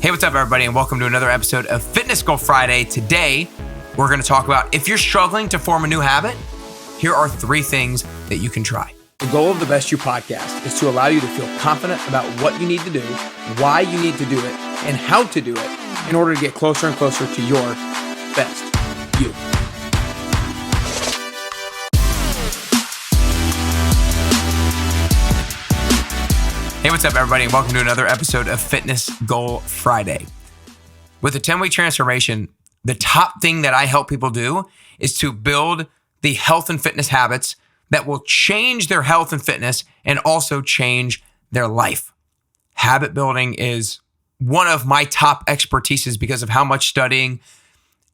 Hey, what's up, everybody, and welcome to another episode of Fitness Goal Friday. Today, we're going to talk about if you're struggling to form a new habit, here are 3 things that you can try. The goal of the Best You podcast is to allow you to feel confident about what you need to do, why you need to do it, and how to do it in order to get closer and closer to your best you. Hey, what's up, everybody, and welcome to another episode of Fitness Goal Friday. With a 10-week transformation, the top thing that I help people do is to build the health and fitness habits that will change their health and fitness and also change their life. Habit building is one of my top expertises because of how much studying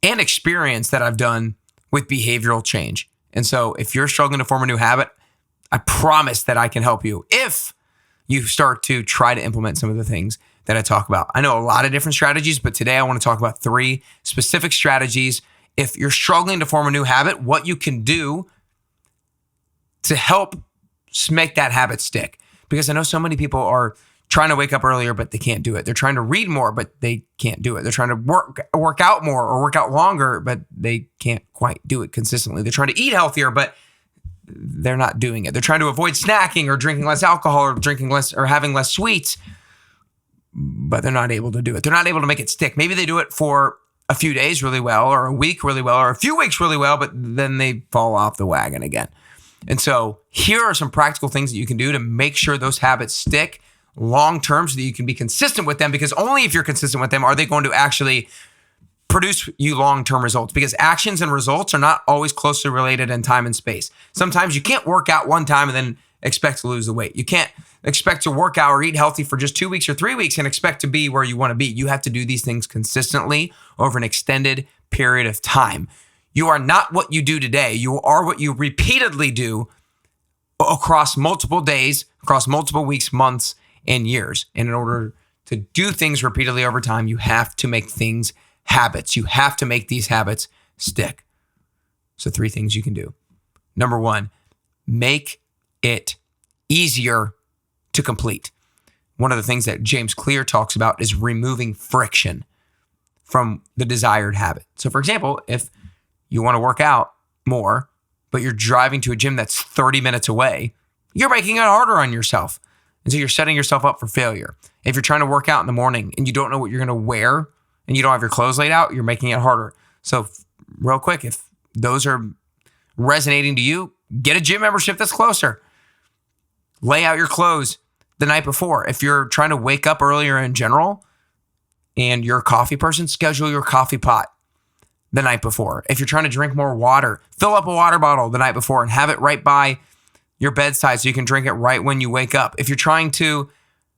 and experience that I've done with behavioral change. And so if you're struggling to form a new habit, I promise that I can help you if you start to try to implement some of the things that I talk about. I know a lot of different strategies, but today I want to talk about 3 specific strategies. If you're struggling to form a new habit, what you can do to help make that habit stick. Because I know so many people are trying to wake up earlier, but they can't do it. They're trying to read more, but they can't do it. They're trying to work out more or work out longer, but they can't quite do it consistently. They're trying to eat healthier, but they're not doing it. They're trying to avoid snacking or drinking less alcohol or drinking less or having less sweets, but they're not able to do it. They're not able to make it stick. Maybe they do it for a few days really well, or a week really well, or a few weeks really well, but then they fall off the wagon again. And so here are some practical things that you can do to make sure those habits stick long-term so that you can be consistent with them, because only if you're consistent with them are they going to actually produce you long-term results, because actions and results are not always closely related in time and space. Sometimes you can't work out one time and then expect to lose the weight. You can't expect to work out or eat healthy for just 2 weeks or 3 weeks and expect to be where you want to be. You have to do these things consistently over an extended period of time. You are not what you do today. You are what you repeatedly do across multiple days, across multiple weeks, months, and years. And in order to do things repeatedly over time, you have to make things habits. You have to make these habits stick. So 3 things you can do. Number 1, make it easier to complete. One of the things that James Clear talks about is removing friction from the desired habit. So for example, if you want to work out more, but you're driving to a gym that's 30 minutes away, you're making it harder on yourself. And so you're setting yourself up for failure. If you're trying to work out in the morning and you don't know what you're going to wear and you don't have your clothes laid out, you're making it harder. So real quick, if those are resonating to you, get a gym membership that's closer. Lay out your clothes the night before. If you're trying to wake up earlier in general and you're a coffee person, schedule your coffee pot the night before. If you're trying to drink more water, fill up a water bottle the night before and have it right by your bedside so you can drink it right when you wake up. If you're trying to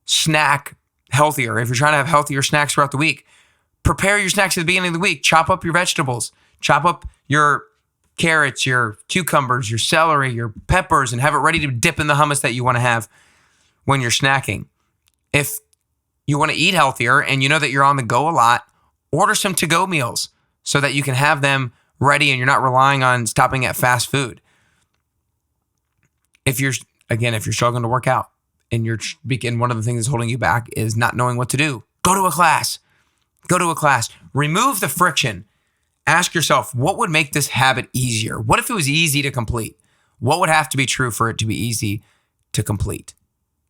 snack healthier, if you're trying to have healthier snacks throughout the week, prepare your snacks at the beginning of the week. Chop up your vegetables. Chop up your carrots, your cucumbers, your celery, your peppers, and have it ready to dip in the hummus that you want to have when you're snacking. If you want to eat healthier and you know that you're on the go a lot, order some to-go meals so that you can have them ready and you're not relying on stopping at fast food. If you're struggling to work out and one of the things that's holding you back is not knowing what to do, go to a class. Go to a class. Remove the friction. Ask yourself, what would make this habit easier? What if it was easy to complete? What would have to be true for it to be easy to complete?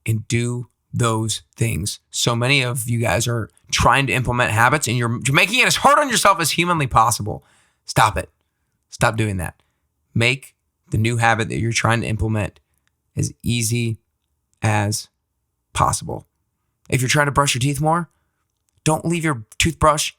And do those things. So many of you guys are trying to implement habits and you're making it as hard on yourself as humanly possible. Stop it. Stop doing that. Make the new habit that you're trying to implement as easy as possible. If you're trying to brush your teeth more, don't leave your toothbrush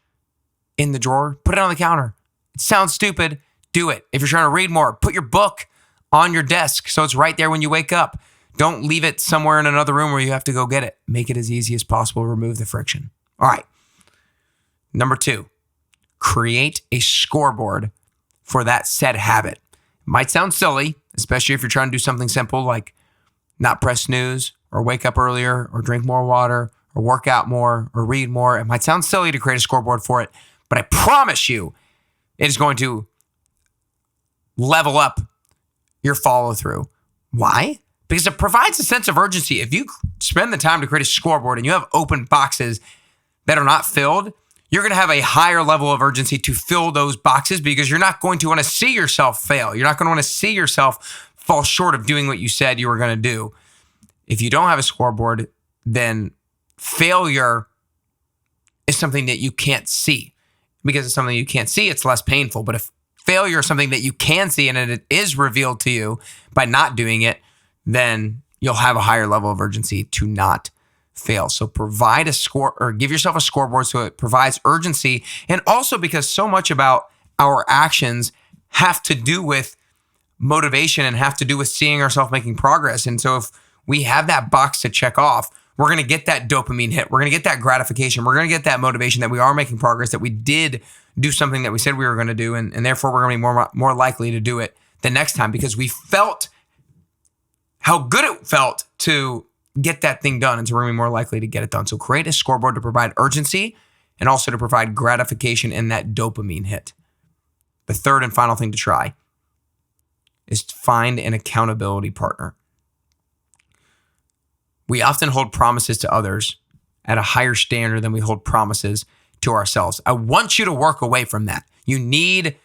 in the drawer. Put it on the counter. It sounds stupid. Do it. If you're trying to read more, put your book on your desk so it's right there when you wake up. Don't leave it somewhere in another room where you have to go get it. Make it as easy as possible. Remove the friction. All right. Number 2, create a scoreboard for that said habit. It might sound silly, especially if you're trying to do something simple like not press snooze or wake up earlier or drink more water or work out more or read more. It might sound silly to create a scoreboard for it, but I promise you it is going to level up your follow through. Why? Because it provides a sense of urgency. If you spend the time to create a scoreboard and you have open boxes that are not filled, you're going to have a higher level of urgency to fill those boxes because you're not going to want to see yourself fail. You're not going to want to see yourself fall short of doing what you said you were going to do. If you don't have a scoreboard, then failure is something that you can't see. Because it's something you can't see, it's less painful. But if failure is something that you can see and it is revealed to you by not doing it, then you'll have a higher level of urgency to not fail. So provide a score or give yourself a scoreboard so it provides urgency. And also because so much about our actions have to do with motivation and have to do with seeing ourselves making progress. And so if we have that box to check off, we're going to get that dopamine hit. We're going to get that gratification. We're going to get that motivation that we are making progress, that we did do something that we said we were going to do. And therefore, we're going to be more likely to do it the next time because we felt how good it felt to get that thing done. And so we're going to be more likely to get it done. So create a scoreboard to provide urgency and also to provide gratification in that dopamine hit. The third and final thing to try is to find an accountability partner. We often hold promises to others at a higher standard than we hold promises to ourselves. I want you to work away from that. You need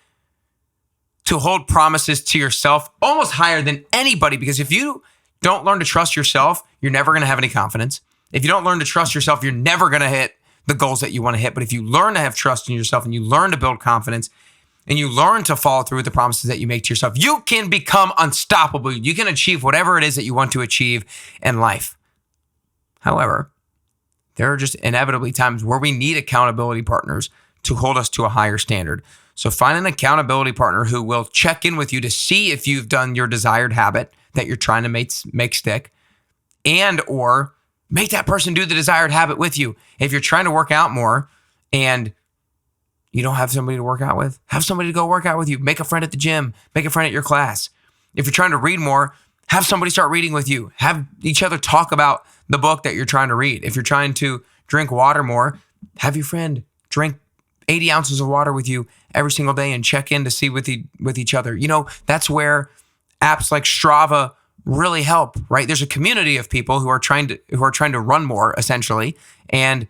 to hold promises to yourself almost higher than anybody, because if you don't learn to trust yourself, you're never going to have any confidence. If you don't learn to trust yourself, you're never going to hit the goals that you want to hit. But if you learn to have trust in yourself and you learn to build confidence and you learn to follow through with the promises that you make to yourself, you can become unstoppable. You can achieve whatever it is that you want to achieve in life. However, there are just inevitably times where we need accountability partners to hold us to a higher standard. So find an accountability partner who will check in with you to see if you've done your desired habit that you're trying to make stick, and or make that person do the desired habit with you. If you're trying to work out more and you don't have somebody to work out with, have somebody to go work out with you. Make a friend at the gym. Make a friend at your class. If you're trying to read more, have somebody start reading with you. Have each other talk about the book that you're trying to read. If you're trying to drink water more, have your friend drink 80 ounces of water with you every single day and check in to see with each other. You know, that's where apps like Strava really help, right? There's a community of people who are trying to run more, essentially. And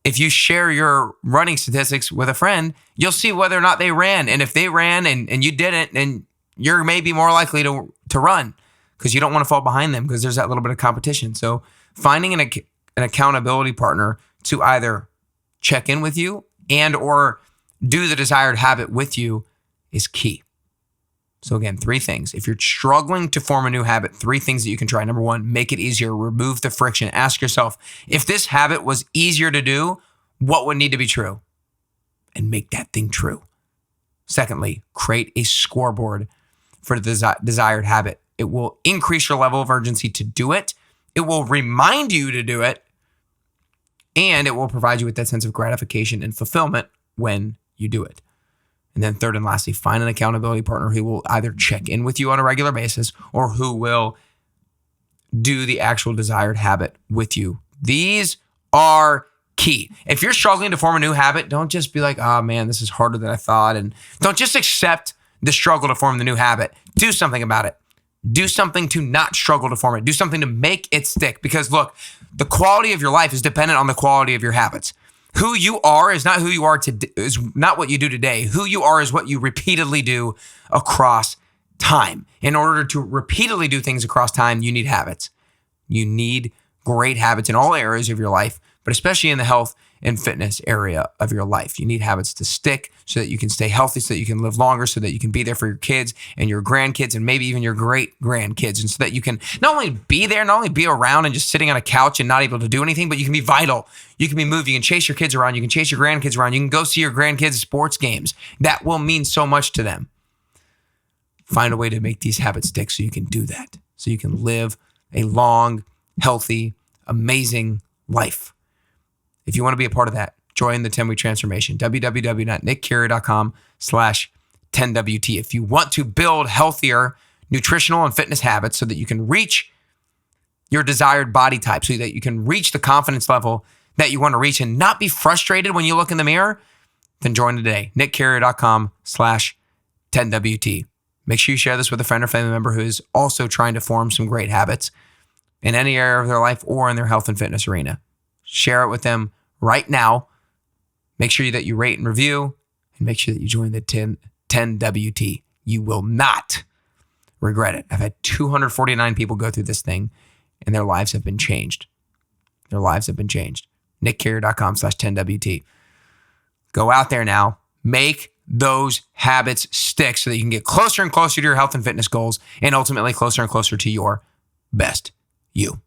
if you share your running statistics with a friend, you'll see whether or not they ran. And if they ran and you didn't, then you're maybe more likely to run, because you don't want to fall behind them, because there's that little bit of competition. So finding an accountability partner to either check in with you and or do the desired habit with you is key. So again, 3 things. If you're struggling to form a new habit, 3 things that you can try. Number 1, make it easier. Remove the friction. Ask yourself, if this habit was easier to do, what would need to be true? And make that thing true. Secondly, create a scoreboard for the desired habit. It will increase your level of urgency to do it. It will remind you to do it. And it will provide you with that sense of gratification and fulfillment when you do it. And then third and lastly, find an accountability partner who will either check in with you on a regular basis or who will do the actual desired habit with you. These are key. If you're struggling to form a new habit, don't just be like, oh man, this is harder than I thought. And don't just accept the struggle to form the new habit. Do something about it. Do something to not struggle to form it. Do something to make it stick. Because look, the quality of your life is dependent on the quality of your habits. Who you are is not who you are today, is not what you do today. Who you are is what you repeatedly do across time. In order to repeatedly do things across time, you need habits. You need great habits in all areas of your life, but especially in the health and fitness area of your life. You need habits to stick so that you can stay healthy, so that you can live longer, so that you can be there for your kids and your grandkids and maybe even your great grandkids. And so that you can not only be there, not only be around and just sitting on a couch and not able to do anything, but you can be vital. You can be moved. You can chase your kids around. You can chase your grandkids around. You can go see your grandkids' sports games. That will mean so much to them. Find a way to make these habits stick so you can do that. So you can live a long, healthy, amazing life. If you want to be a part of that, join the 10-week transformation, www.nickcarrier.com/10WT. If you want to build healthier nutritional and fitness habits so that you can reach your desired body type, so that you can reach the confidence level that you want to reach and not be frustrated when you look in the mirror, then join today, nickcarrier.com/10WT. Make sure you share this with a friend or family member who is also trying to form some great habits in any area of their life or in their health and fitness arena. Share it with them, right now. Make sure that you rate and review, and make sure that you join the 10WT. You will not regret it. I've had 249 people go through this thing, and their lives have been changed. Their lives have been changed. nickcarrier.com/10WT. Go out there now. Make those habits stick so that you can get closer and closer to your health and fitness goals, and ultimately closer and closer to your best you.